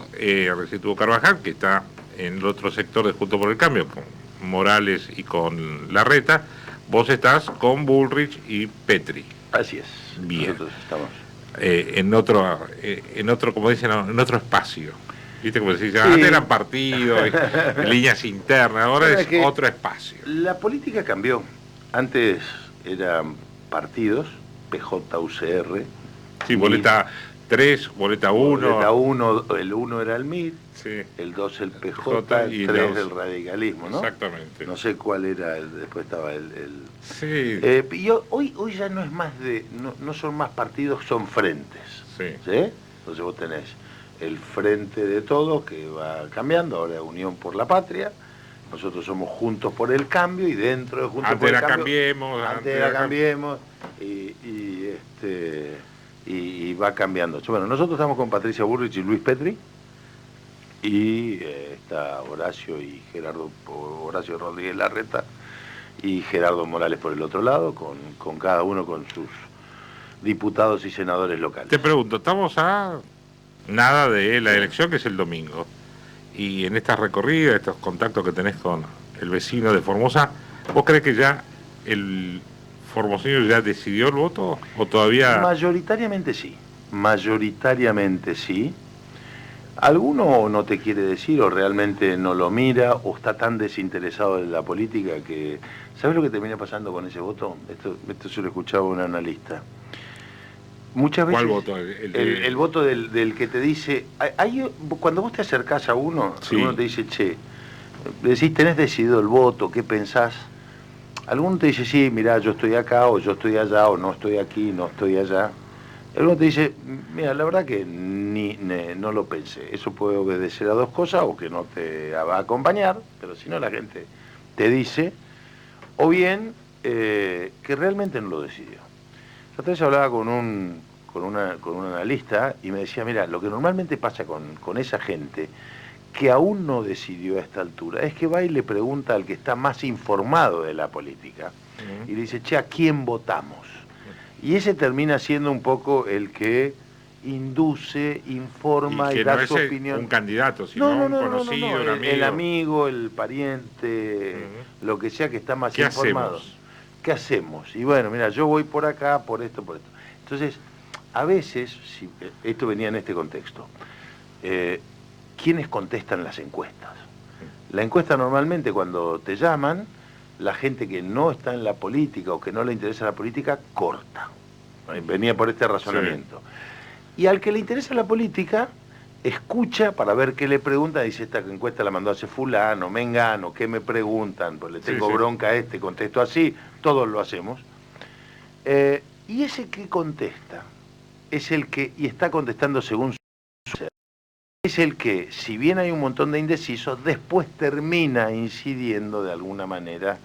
lado, recién tuvo Carvajal, que está en el otro sector de Juntos por el Cambio, con Morales y con Larreta. Vos estás con Bullrich y Petri. Así es. Bien. Nosotros estamos En otro, como dicen, en otro espacio. ¿Viste? Como decís, Sí. antes eran partidos, líneas internas, ahora Bueno, es otro espacio. La política cambió. Antes eran partidos, PJ, UCR. Sí, boleta 3, boleta 1. Boleta 1, el 1 era el MIR, Sí. el 2 el PJ, el 3 el radicalismo, ¿no? Exactamente. No sé cuál era, después estaba el... Sí. Y hoy ya no es más no son más partidos, son frentes. Sí. ¿Sí? Entonces vos tenés el frente de todos que va cambiando, ahora Unión por la Patria, nosotros somos Juntos por el Cambio y dentro de Juntos por el Cambio... Antes era Cambiemos y va cambiando. Bueno, nosotros estamos con Patricia Bullrich y Luis Petri y está Horacio Rodríguez Larreta y Gerardo Morales por el otro lado, con cada uno con sus diputados y senadores locales. Te pregunto, estamos a nada de la elección, que es el domingo, y en esta recorrida, estos contactos que tenés con el vecino de Formosa, ¿vos crees que ya el formoseño ya decidió el voto o todavía? Mayoritariamente sí, Alguno no te quiere decir o realmente no lo mira o está tan desinteresado de la política que... ¿Sabes lo que termina pasando con ese voto? Esto se lo escuchaba un analista. Muchas veces... ¿Cuál voto? El voto del que te dice... Cuando vos te acercás a uno, Sí. uno te dice, che, decís, tenés decidido el voto, ¿qué pensás? Alguno te dice, sí, mirá, yo estoy acá, o yo estoy allá, o no estoy aquí, no estoy allá. Alguno te dice, mira, la verdad que no lo pensé. Eso puede obedecer a dos cosas, o que no te va a acompañar, pero si no la gente te dice, o bien que realmente no lo decidió. Yo otra vez hablaba con un analista y me decía, mira, lo que normalmente pasa con esa gente que aún no decidió a esta altura es que va y le pregunta al que está más informado de la política y le dice, che, ¿a quién votamos? Y ese termina siendo un poco el que induce, informa y da no su es opinión. Un candidato, sino un conocido, un amigo. El amigo, el pariente, lo que sea que está más informado. ¿Qué hacemos? Y bueno, mira, yo voy por acá, por esto, por esto. Entonces, a veces, esto venía en este contexto, ¿quiénes contestan las encuestas? La encuesta normalmente cuando te llaman, la gente que no está en la política o que no le interesa la política, corta. Venía por este razonamiento. Sí. Y al que le interesa la política, escucha para ver qué le preguntan, dice, esta encuesta la mandó hace fulano, mengano, ¿qué me preguntan? Pues le tengo bronca a este, contesto así, todos lo hacemos. Y ese que contesta, es el que, y está contestando según su ser, es el que, si bien hay un montón de indecisos, después termina incidiendo de alguna manera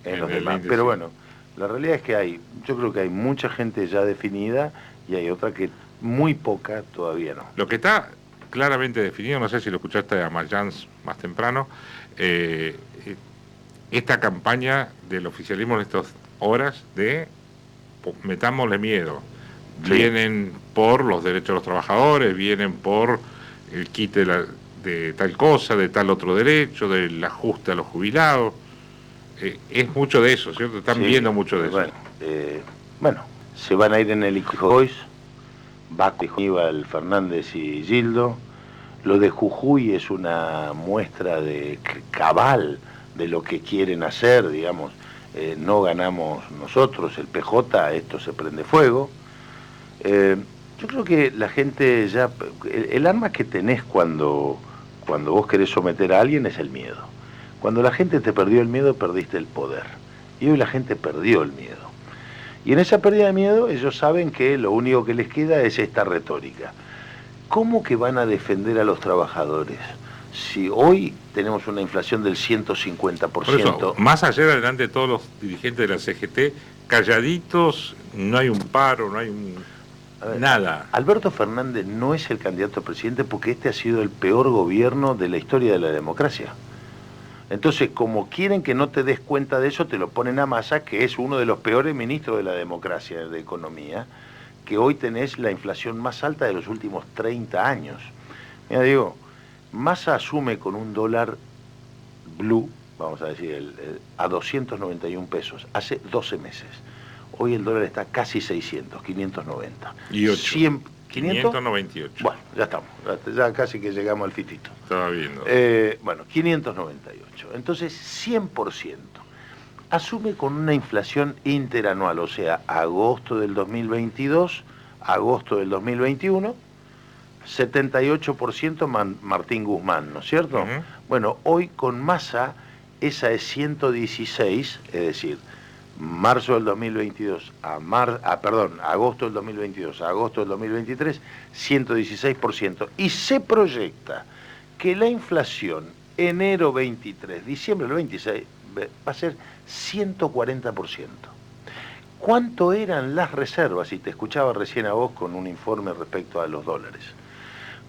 en los demás. Pero bueno, la realidad es que yo creo que hay mucha gente ya definida y hay otra que muy poca todavía no. Lo que está claramente definido, no sé si lo escuchaste a Mayans más temprano, esta campaña del oficialismo en estas horas de metámosle miedo. Sí. Vienen por los derechos de los trabajadores, vienen por el kit de tal cosa, de tal otro derecho, del ajuste a los jubilados. Es mucho de eso, ¿cierto? Están viendo mucho de eso. Bueno, se van a ir en el Boys, Baco, Aníbal Fernández y Gildo. Lo de Jujuy es una muestra de cabal de lo que quieren hacer, digamos. No ganamos nosotros, el PJ, esto se prende fuego. Yo creo que la gente ya... El arma que tenés cuando vos querés someter a alguien es el miedo. Cuando la gente te perdió el miedo, perdiste el poder. Y hoy la gente perdió el miedo. Y en esa pérdida de miedo, ellos saben que lo único que les queda es esta retórica. ¿Cómo que van a defender a los trabajadores? Si hoy tenemos una inflación del 150%. Por eso, más ayer adelante todos los dirigentes de la CGT, calladitos, no hay un paro, no hay nada. Alberto Fernández no es el candidato a presidente porque este ha sido el peor gobierno de la historia de la democracia. Entonces, como quieren que no te des cuenta de eso, te lo ponen a Massa, que es uno de los peores ministros de la democracia, de economía, que hoy tenés la inflación más alta de los últimos 30 años. Mira, digo, Massa asume con un dólar blue, vamos a decir, a 291 pesos, hace 12 meses. Hoy el dólar está casi 600, 590. Y 8. 598. Bueno, ya estamos, ya casi que llegamos al fitito. Estaba viendo. Bueno, 598. Entonces, 100%. Asume con una inflación interanual, o sea, agosto del 2022, agosto del 2021, 78% Martín Guzmán, ¿no es cierto? Bueno, hoy con Massa, esa es 116, es decir, marzo del 2022 agosto del 2022 a agosto del 2023, 116%. Y se proyecta que la inflación enero 23, diciembre del 26, va a ser 140%. ¿Cuánto eran las reservas? Y te escuchaba recién a vos con un informe respecto a los dólares.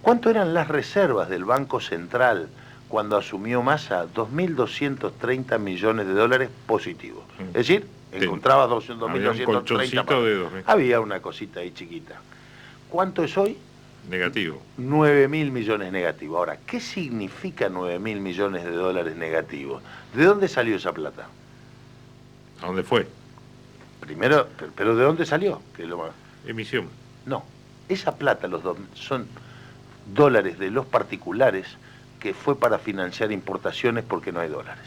¿Cuánto eran las reservas del Banco Central cuando asumió Massa? 2.230 millones de dólares positivos. Es decir, encontrabas 2.230. Había una cosita ahí chiquita. ¿Cuánto es hoy? Negativo. 9.000 millones negativos. Ahora, ¿qué significa 9.000 millones de dólares negativos? ¿De dónde salió esa plata? ¿A dónde fue? Primero, pero ¿de dónde salió? Que es lo más... Emisión. No, esa plata son dólares de los particulares que fue para financiar importaciones porque no hay dólares.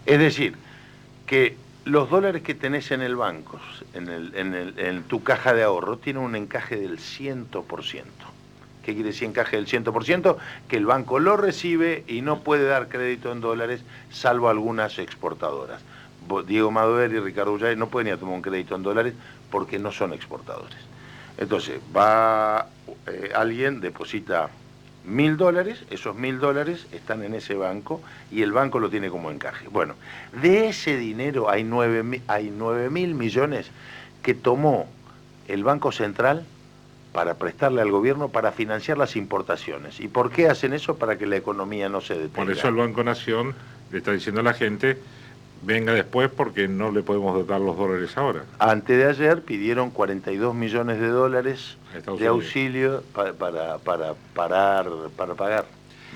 Es decir, que los dólares que tenés en el banco, en tu caja de ahorro, tienen un encaje del 100%. ¿Qué quiere decir encaje del 100%? Que el banco lo recibe y no puede dar crédito en dólares, salvo algunas exportadoras. Diego Maduer y Ricardo Ullay no pueden ir a tomar un crédito en dólares porque no son exportadores. Entonces, va alguien, deposita $1.000, esos $1.000 están en ese banco y el banco lo tiene como encaje. Bueno, de ese dinero hay 9.000 millones que tomó el Banco Central para prestarle al gobierno para financiar las importaciones. ¿Y por qué hacen eso? Para que la economía no se detenga. Por eso el Banco Nación le está diciendo a la gente, venga después porque no le podemos dar los dólares ahora. Antes de ayer pidieron 42 millones de dólares de auxilio para pagar,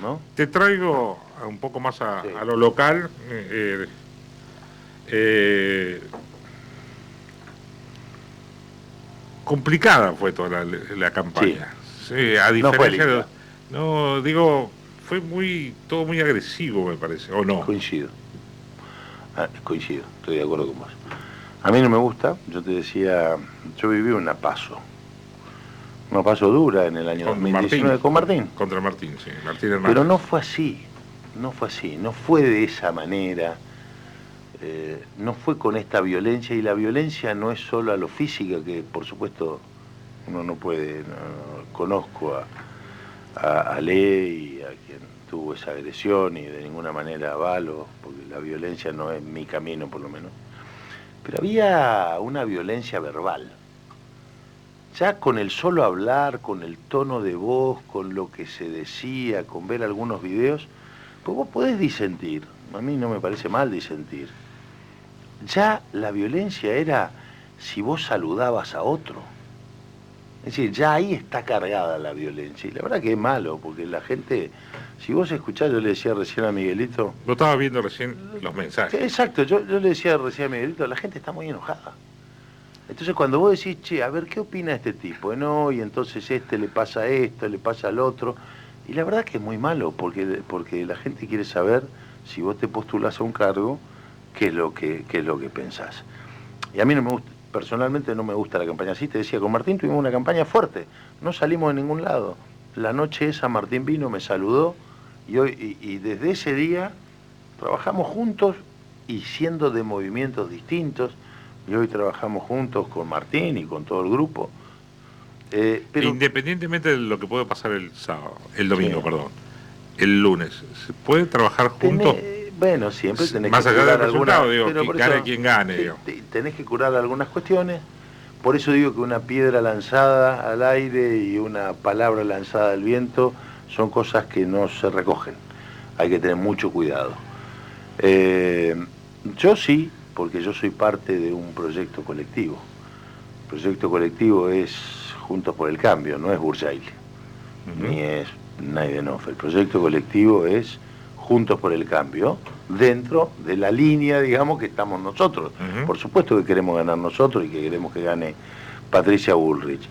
¿no? Te traigo un poco más a lo local. Complicada fue toda la campaña. Sí, a diferencia de... No, digo, fue todo muy agresivo, me parece, ¿o no? Coincido, estoy de acuerdo con vos. A mí no me gusta, yo te decía, yo viví una paso dura en el año 2019 con Martín. Contra Martín, sí, Martín Hernández. Pero no fue así, no fue de esa manera, no fue con esta violencia, y la violencia no es solo a lo física, que por supuesto uno no puede, conozco a Ley, a quien tuvo esa agresión, y de ninguna manera avalo, porque la violencia no es mi camino por lo menos. Pero había una violencia verbal. Ya con el solo hablar, con el tono de voz, con lo que se decía, con ver algunos videos, pues vos podés disentir. A mí no me parece mal disentir. Ya la violencia era si vos saludabas a otro. Es decir, ya ahí está cargada la violencia. Y la verdad que es malo, porque la gente... Si vos escuchás, yo le decía recién a Miguelito... Lo estaba viendo recién los mensajes. Exacto, yo le decía recién a Miguelito, la gente está muy enojada. Entonces cuando vos decís, che, a ver, ¿qué opina este tipo? No, y entonces le pasa esto, le pasa al otro. Y la verdad que es muy malo, porque la gente quiere saber, si vos te postulás a un cargo, qué es lo que pensás. Y a mí no me gusta, personalmente no me gusta la campaña así. Te decía, con Martín tuvimos una campaña fuerte, no salimos de ningún lado. La noche esa Martín vino, me saludó, y desde ese día trabajamos juntos y siendo de movimientos distintos, y hoy trabajamos juntos con Martín y con todo el grupo. Pero independientemente de lo que puede pasar el domingo, el lunes, ¿se puede trabajar juntos? Bueno, siempre tenés más que allá curar del resultado, algunas... gane quien gane. Tenés que curar algunas cuestiones. Por eso digo que una piedra lanzada al aire y una palabra lanzada al viento son cosas que no se recogen. Hay que tener mucho cuidado. Yo sí, porque yo soy parte de un proyecto colectivo. El proyecto colectivo es Juntos por el Cambio, no es Burjaile, ni es Naidenov. El proyecto colectivo es Juntos por el Cambio, dentro de la línea, digamos, que estamos nosotros. Por supuesto que queremos ganar nosotros y que queremos que gane Patricia Bullrich.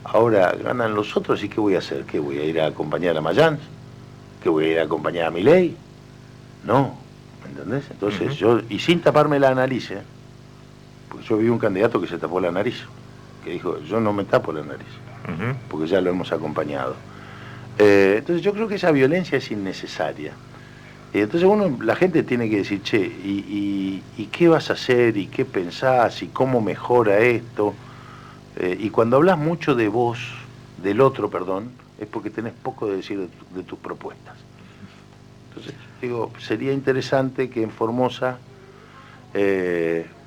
Ahora ganan los otros y ¿qué voy a hacer? ¿Qué voy a ir a acompañar a Mayans? ¿Qué voy a ir a acompañar a Milei? No, ¿me entendés? Entonces yo, y sin taparme la nariz, porque yo vi un candidato que se tapó la nariz, que dijo, yo no me tapo la nariz, porque ya lo hemos acompañado. Entonces yo creo que esa violencia es innecesaria. Entonces la gente tiene que decir, che, ¿y qué vas a hacer? ¿Y qué pensás? ¿Y cómo mejora esto? Y cuando hablas mucho de vos, del otro, perdón, es porque tenés poco de decir de tus propuestas. Entonces, digo, sería interesante que en Formosa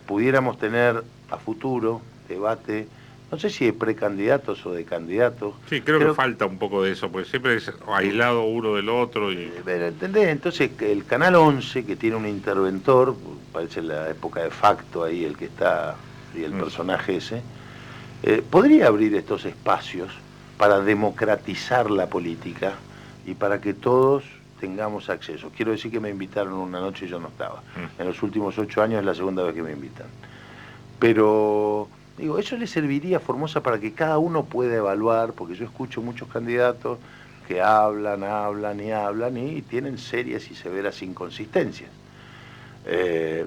pudiéramos tener a futuro debate, no sé si de precandidatos o de candidatos. Sí, creo que falta un poco de eso, porque siempre es aislado uno del otro. Pero, ¿entendés? Entonces, el Canal 11, que tiene un interventor, parece la época de Facto ahí, el que está, y el personaje ese, podría abrir estos espacios para democratizar la política y para que todos tengamos acceso. Quiero decir que me invitaron una noche y yo no estaba. En los últimos 8 años es la segunda vez que me invitan. Pero, digo, eso le serviría a Formosa para que cada uno pueda evaluar, porque yo escucho muchos candidatos que hablan y tienen serias y severas inconsistencias.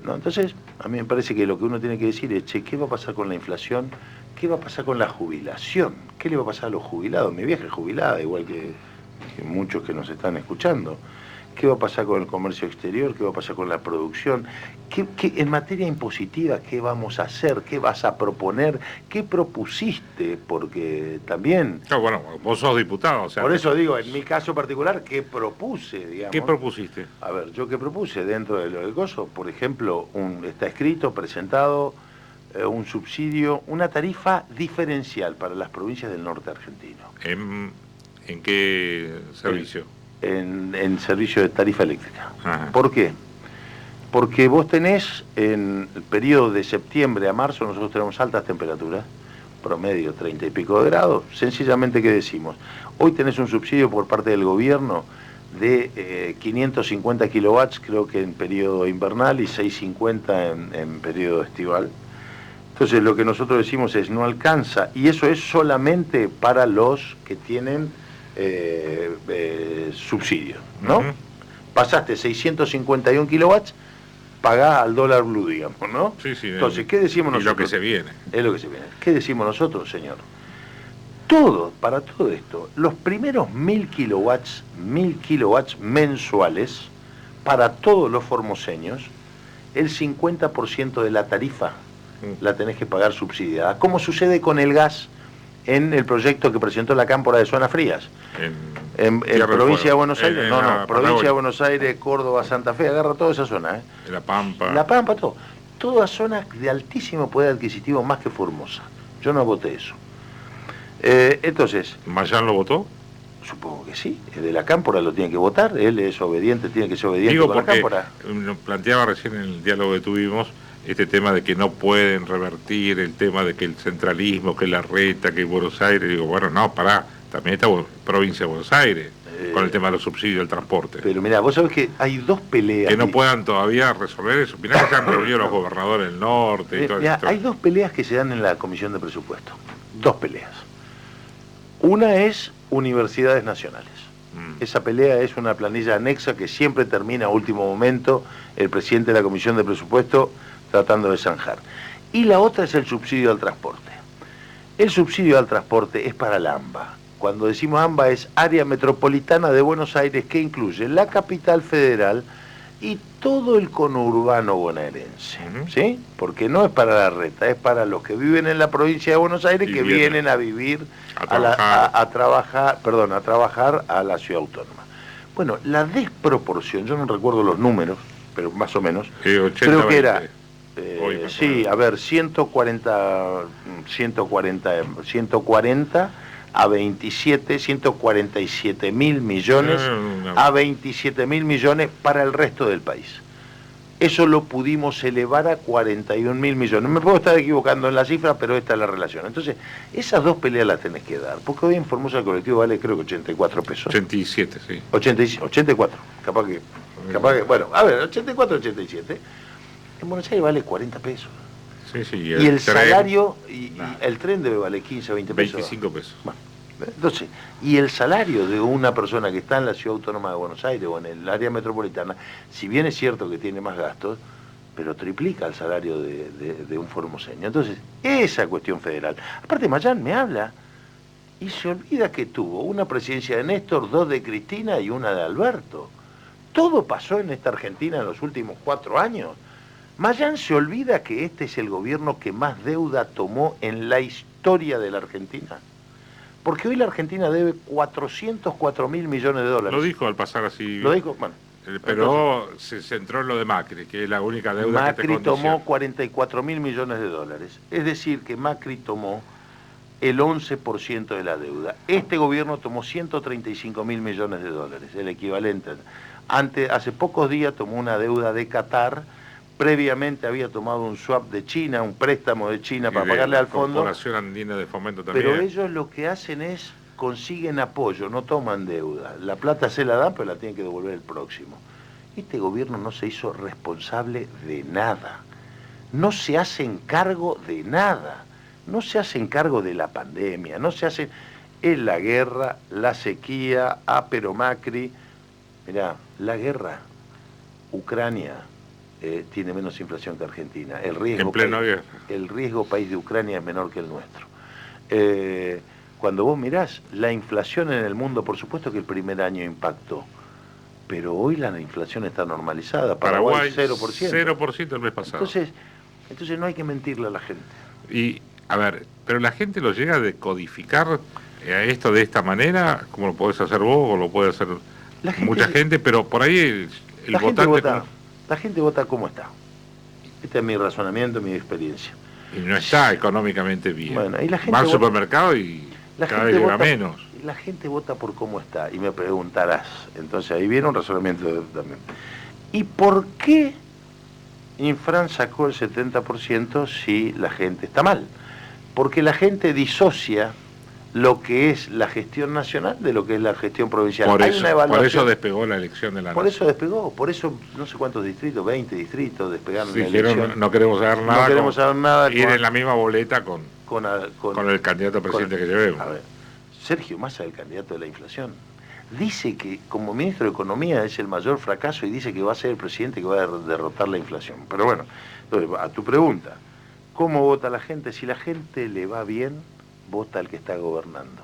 No, entonces, a mí me parece que lo que uno tiene que decir es, che, ¿qué va a pasar con la inflación? ¿Qué va a pasar con la jubilación? ¿Qué le va a pasar a los jubilados? Mi vieja es jubilada, igual que muchos que nos están escuchando. ¿Qué va a pasar con el comercio exterior? ¿Qué va a pasar con la producción? ¿Qué en materia impositiva, qué vamos a hacer? ¿Qué vas a proponer? ¿Qué propusiste? Porque también... No, bueno, vos sos diputado, o sea... Por eso digo, en mi caso particular, ¿qué propuse, digamos? ¿Qué propusiste? A ver, ¿yo qué propuse dentro de lo del gozo? Por ejemplo, está escrito, presentado, un subsidio, una tarifa diferencial para las provincias del norte argentino. ¿En qué servicio? En servicio de tarifa eléctrica. Ajá. ¿Por qué? Porque vos tenés en el periodo de septiembre a marzo, nosotros tenemos altas temperaturas, promedio 30 y pico de grados. Sencillamente, ¿qué decimos? Hoy tenés un subsidio por parte del gobierno de 550 kilowatts, creo que en periodo invernal, y 650 en periodo estival. Entonces lo que nosotros decimos es, no alcanza, y eso es solamente para los que tienen subsidio, ¿no? Pasaste 651 kilowatts, pagá al dólar blue, digamos, ¿no? Sí, sí. Entonces, ¿qué decimos nosotros? Y lo que se viene. Es lo que se viene. ¿Qué decimos nosotros, señor? Para todo esto, los primeros 1000 kilowatts mensuales, para todos los formoseños, el 50% de la tarifa la tenés que pagar subsidiada. ¿Cómo sucede con el gas en el proyecto que presentó la Cámpora de Zonas Frías? En provincia de Buenos Aires, provincia de Buenos Aires, Córdoba, Santa Fe, agarra toda esa zona. La Pampa. La Pampa, todo. Todas zonas de altísimo poder adquisitivo, más que Formosa. Yo no voté eso. Entonces... ¿Mayán lo votó? Supongo que sí. El de la Cámpora lo tiene que votar. Él es obediente, tiene que ser obediente con la Cámpora. Lo planteaba recién en el diálogo que tuvimos, este tema de que no pueden revertir, el tema de que el centralismo, que la reta, que Buenos Aires. Digo, bueno, no, pará. También está provincia de Buenos Aires, con el tema de los subsidios del transporte. Pero mirá, vos sabés que hay dos peleas. Que no puedan todavía resolver eso. Mirá que se han reunido los gobernadores del norte y todo mirá, esto. Hay dos peleas que se dan en la Comisión de Presupuesto. Dos peleas. Una es universidades nacionales. Esa pelea es una planilla anexa que siempre termina a último momento el presidente de la Comisión de Presupuesto tratando de zanjar. Y la otra es el subsidio al transporte. El subsidio al transporte es para la AMBA. Cuando decimos AMBA es Área Metropolitana de Buenos Aires, que incluye la capital federal y todo el conurbano bonaerense, ¿sí? Porque no es para la reta, es para los que viven en la provincia de Buenos Aires, que vienen a vivir, a trabajar a la ciudad autónoma. Bueno, la desproporción, yo no recuerdo los números, pero más o menos, 80, creo que era... 140 a 147 mil millones a 27 mil millones para el resto del país. Eso lo pudimos elevar a 41.000 millones. Me puedo estar equivocando en la cifra, pero esta es la relación. Entonces, esas dos peleas las tenés que dar. Porque hoy en Formosa el colectivo vale creo que 84 pesos. 87, sí. 84. Capaz que, bueno, a ver, 84, 87. En Buenos Aires vale 40 pesos. Sí, sí. Y el salario, y el tren debe valer 15, 20 pesos. 25 pesos. Bueno, entonces, y el salario de una persona que está en la Ciudad Autónoma de Buenos Aires o en el área metropolitana, si bien es cierto que tiene más gastos, pero triplica el salario de un formoseño. Entonces, esa cuestión federal. Aparte, Mayán me habla y se olvida que tuvo una presidencia de Néstor, 2 de Cristina y una de Alberto. Todo pasó en esta Argentina en los últimos 4 años. Mayán se olvida que este es el gobierno que más deuda tomó en la historia de la Argentina. Porque hoy la Argentina debe 404.000 millones de dólares. Lo dijo al pasar así. Lo dijo, bueno. Pero se centró en lo de Macri, que es la única deuda que te Macri tomó 44.000 millones de dólares. Es decir, que Macri tomó el 11% de la deuda. Este gobierno tomó 135.000 millones de dólares, el equivalente. Hace pocos días tomó una deuda de Qatar. Previamente había tomado un swap de China, un préstamo de China para pagarle al fondo. Corporación Andina de Fomento también. Pero ellos lo que hacen es consiguen apoyo, no toman deuda. La plata se la dan, pero la tienen que devolver el próximo. Este gobierno no se hizo responsable de nada. No se hacen cargo de nada. No se hacen cargo de la pandemia. No se hacen en la guerra, la sequía, pero Macri. Mirá, la guerra, Ucrania tiene menos inflación que Argentina. El riesgo país de Ucrania es menor que el nuestro. Cuando vos mirás, la inflación en el mundo, por supuesto que el primer año impactó, pero hoy la inflación está normalizada. Paraguay 0%. 0% el mes pasado. Entonces no hay que mentirle a la gente. Y, a ver, pero la gente lo llega a decodificar esto de esta manera, como lo podés hacer vos o lo puede hacer mucha gente, pero por ahí el votante... La gente vota como está. Este es mi razonamiento, mi experiencia. Y no está económicamente bien. Bueno, y la gente va al supermercado y cada vez llega menos. La gente vota por cómo está. Y me preguntarás. Entonces ahí viene un razonamiento también. ¿Y por qué Infran sacó el 70% si la gente está mal? Porque la gente disocia lo que es la gestión nacional de lo que es la gestión provincial. Por eso despegó la elección de la Por eso despegó, por eso no sé cuántos distritos, 20 distritos despegaron la elección. No queremos saber nada. No queremos saber nada. Ir en la misma boleta con el candidato a presidente que llevemos. A ver, Sergio Massa, el candidato de la inflación, dice que como ministro de Economía es el mayor fracaso y dice que va a ser el presidente que va a derrotar la inflación. Pero bueno, entonces, a tu pregunta, ¿cómo vota la gente? Si la gente le va bien, vota al que está gobernando.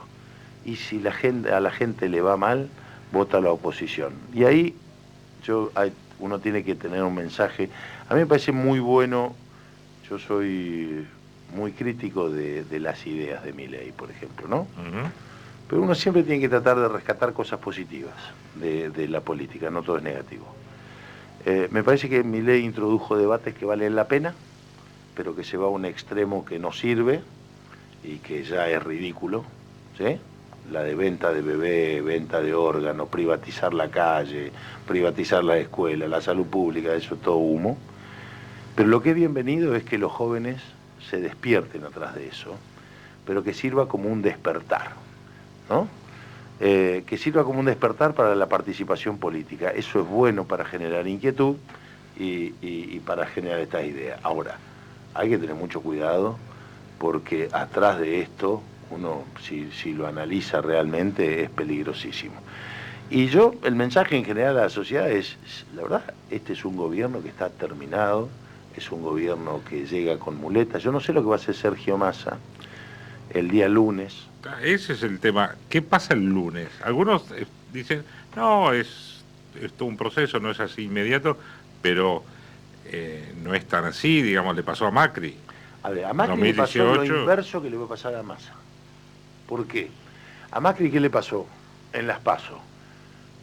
Y si a la gente le va mal, vota a la oposición. Y ahí uno tiene que tener un mensaje. A mí me parece muy bueno, yo soy muy crítico de las ideas de Milei, por ejemplo, ¿no? Pero uno siempre tiene que tratar de rescatar cosas positivas de la política, no todo es negativo. Me parece que Milei introdujo debates que valen la pena, pero que se va a un extremo que no sirve, y que ya es ridículo, ¿sí? La de venta de bebé, venta de órganos, privatizar la calle, privatizar la escuela, la salud pública, eso es todo humo. Pero lo que es bienvenido es que los jóvenes se despierten atrás de eso, pero que sirva como un despertar, ¿no? Que sirva como un despertar para la participación política. Eso es bueno para generar inquietud y para generar estas ideas. Ahora, hay que tener mucho cuidado, porque atrás de esto, uno si lo analiza realmente, es peligrosísimo. Y el mensaje en general a la sociedad es, la verdad, este es un gobierno que está terminado, es un gobierno que llega con muletas. Yo no sé lo que va a hacer Sergio Massa el día lunes. Ese es el tema. ¿Qué pasa el lunes? Algunos dicen, no, es todo un proceso, no es así inmediato, pero no es tan así, digamos, le pasó a Macri. A ver, a Macri 2018... le pasó lo inverso que le va a pasar a Massa. ¿Por qué? A Macri, ¿qué le pasó en las PASO?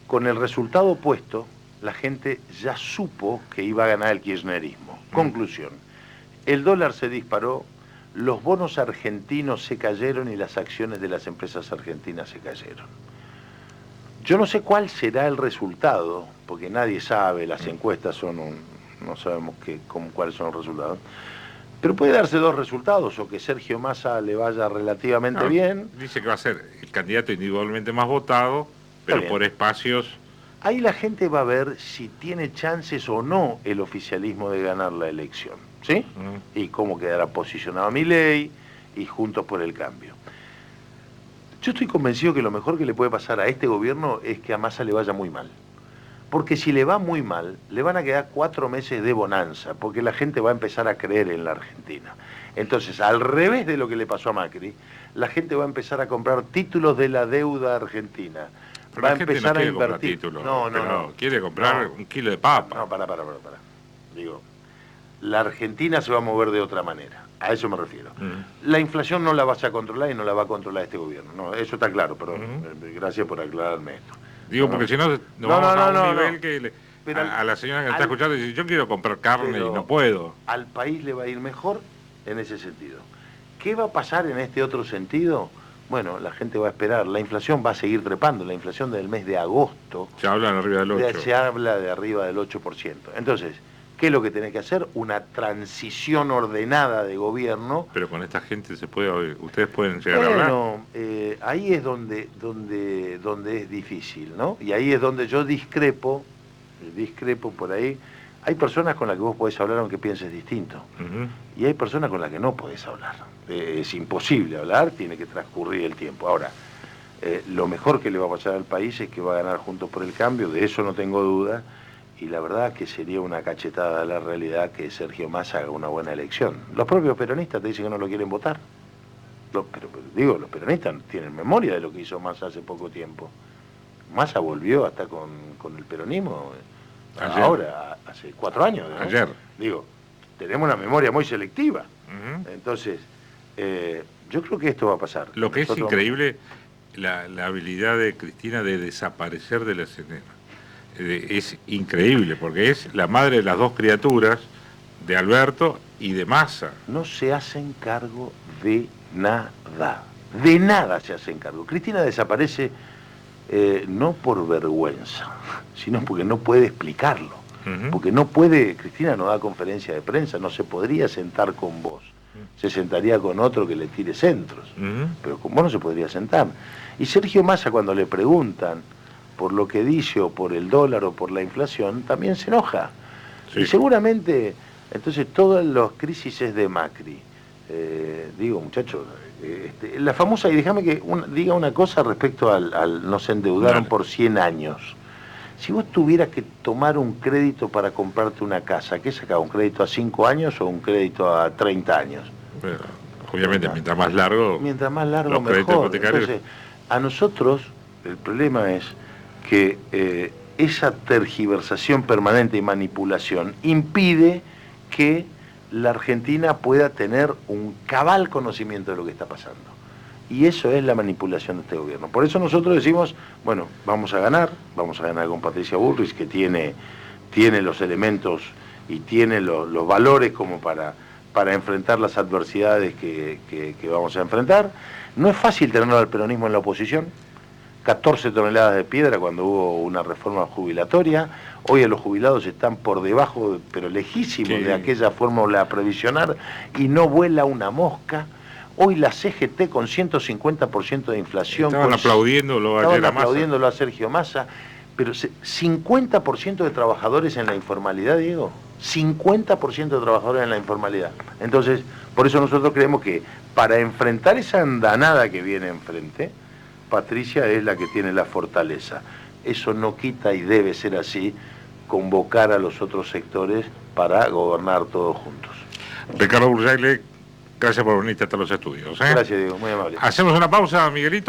Con el resultado opuesto, la gente ya supo que iba a ganar el kirchnerismo. Conclusión, el dólar se disparó, los bonos argentinos se cayeron y las acciones de las empresas argentinas se cayeron. Yo no sé cuál será el resultado, porque nadie sabe, las encuestas son no sabemos cuáles son los resultados. Pero puede darse dos resultados, o que Sergio Massa le vaya relativamente bien. Dice que va a ser el candidato individualmente más votado, pero por espacios. Ahí la gente va a ver si tiene chances o no el oficialismo de ganar la elección, ¿sí? Y cómo quedará posicionado Milei y Juntos por el Cambio. Yo estoy convencido que lo mejor que le puede pasar a este gobierno es que a Massa le vaya muy mal. Porque si le va muy mal, le van a quedar 4 meses de bonanza, porque la gente va a empezar a creer en la Argentina. Entonces, al revés de lo que le pasó a Macri, la gente va a empezar a comprar títulos de la deuda argentina. Pero va la a gente empezar no quiere a invertir. Comprar títulos, No. Quiere comprar un kilo de papa. No, para. Digo, la Argentina se va a mover de otra manera. A eso me refiero. La inflación no la vas a controlar y no la va a controlar este gobierno. No, eso está claro, pero gracias por aclararme esto. Digo, porque si no, vamos a un nivel que a la señora que está escuchando dice, yo quiero comprar carne y no puedo. Al país le va a ir mejor en ese sentido. ¿Qué va a pasar en este otro sentido? Bueno, la gente va a esperar. La inflación va a seguir trepando. La inflación del mes de agosto... Se habla de arriba del 8%. Se habla de arriba del 8%. Entonces, ¿qué es lo que tenés que hacer? Una transición ordenada de gobierno. Pero con esta gente ustedes pueden llegar a hablar. Bueno, ahí es donde es difícil, ¿no? Y ahí es donde yo discrepo por ahí. Hay personas con las que vos podés hablar aunque pienses distinto. Y hay personas con las que no podés hablar. Es imposible hablar, tiene que transcurrir el tiempo. Ahora, lo mejor que le va a pasar al país es que va a ganar Juntos por el Cambio, de eso no tengo duda. Y la verdad que sería una cachetada de la realidad que Sergio Massa haga una buena elección. Los propios peronistas te dicen que no lo quieren votar. Los peronistas tienen memoria de lo que hizo Massa hace poco tiempo. Massa volvió hasta con el peronismo ayer. Ahora, hace 4 años. ¿no? Ayer. Digo, tenemos una memoria muy selectiva. Entonces, yo creo que esto va a pasar. Lo que es increíble, la habilidad de Cristina de desaparecer de la escena. Es increíble, porque es la madre de las dos criaturas, de Alberto y de Massa. No se hacen cargo de nada se hacen cargo. Cristina desaparece no por vergüenza, sino porque no puede explicarlo. Porque no puede, Cristina no da conferencia de prensa, no se podría sentar con vos. Se sentaría con otro que le tire centros, pero con vos no se podría sentar. Y Sergio Massa, cuando le preguntan por lo que dice, o por el dólar, o por la inflación, también se enoja. Sí. Y seguramente, entonces, todas las crisis es de Macri. Digo, muchachos, la famosa, y déjame que diga una cosa respecto al nos endeudaron por 100 años. Si vos tuvieras que tomar un crédito para comprarte una casa, ¿qué sacaba? ¿Un crédito a 5 años o un crédito a 30 años? Bueno, obviamente, mientras más largo mejor. Entonces, a nosotros, el problema es que esa tergiversación permanente y manipulación impide que la Argentina pueda tener un cabal conocimiento de lo que está pasando. Y eso es la manipulación de este gobierno. Por eso nosotros decimos, bueno, vamos a ganar con Patricia Bullrich, que tiene los elementos y tiene los valores como para enfrentar las adversidades que vamos a enfrentar. No es fácil tener al peronismo en la oposición. 14 toneladas de piedra cuando hubo una reforma jubilatoria. Hoy los jubilados están por debajo, pero lejísimos de aquella fórmula previsional, y no vuela una mosca. Hoy la CGT con 150% de inflación. Estaban aplaudiéndolo a Sergio Massa, pero 50% de trabajadores en la informalidad, Diego. 50% de trabajadores en la informalidad. Entonces, por eso nosotros creemos que para enfrentar esa andanada que viene enfrente, Patricia es la que tiene la fortaleza. Eso no quita, y debe ser así, convocar a los otros sectores para gobernar todos juntos. Ricardo Burjaile, gracias por venirte hasta los estudios. Gracias, Diego, muy amable. Hacemos una pausa, Miguelito.